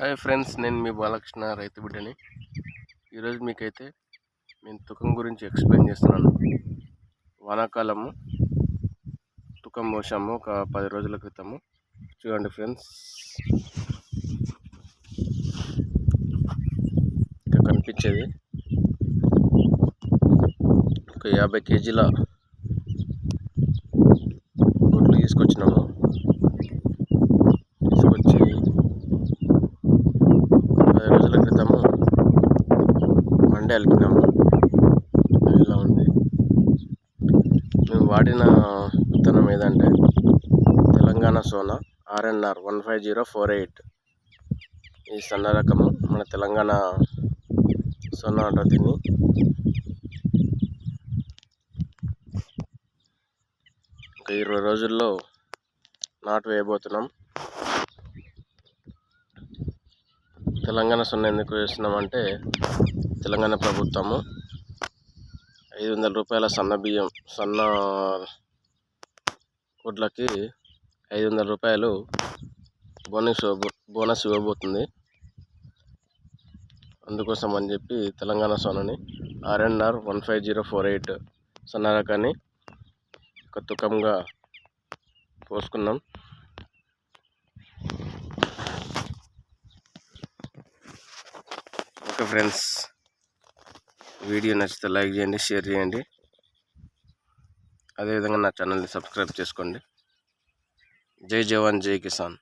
Hi friends, నేను మీ బాలకృష్ణ రైతు బిడ్డని. ఈరోజు మీకైతే నేను తుకం గురించి ఎక్స్ప్లెయిన్ చేస్తున్నాను. వానాకాలము తుకం పోసాము ఒక 10 రోజుల క్రితము. చూడండి ఫ్రెండ్స్, ఇక్కడ కనిపించేది ఒక 50 కేజీల గొడ్లు తీసుకొచ్చి రోజుల క్రితము మండే అలికినాము. ఇలా ఉంది. మేము వాడిన విత్తనం ఏదంటే తెలంగాణ సోనా RNR 15048. ఈ సన్న రకము మన తెలంగాణ సోనా అంటారు దీన్ని. ఒక 20 రోజుల్లో నాటు వేయబోతున్నాం. తెలంగాణ సొన్న ఎందుకు వేస్తున్నామంటే, తెలంగాణ ప్రభుత్వము 500 రూపాయల సన్న వడ్లకి 500 రూపాయలు బోనస్ ఇవ్వబోతుంది. అందుకోసం అని చెప్పి తెలంగాణ సొన్నని RNR 15048 సన్న రకాన్ని ఒక తుకంగా పోసుకున్నాం. ఓకే ఫ్రెండ్స్, వీడియో నచ్చితే లైక్ చేయండి, షేర్ చేయండి. అదేవిధంగా నా ఛానల్ని సబ్స్క్రైబ్ చేసుకోండి. జై జవాన్, జై కిసాన్.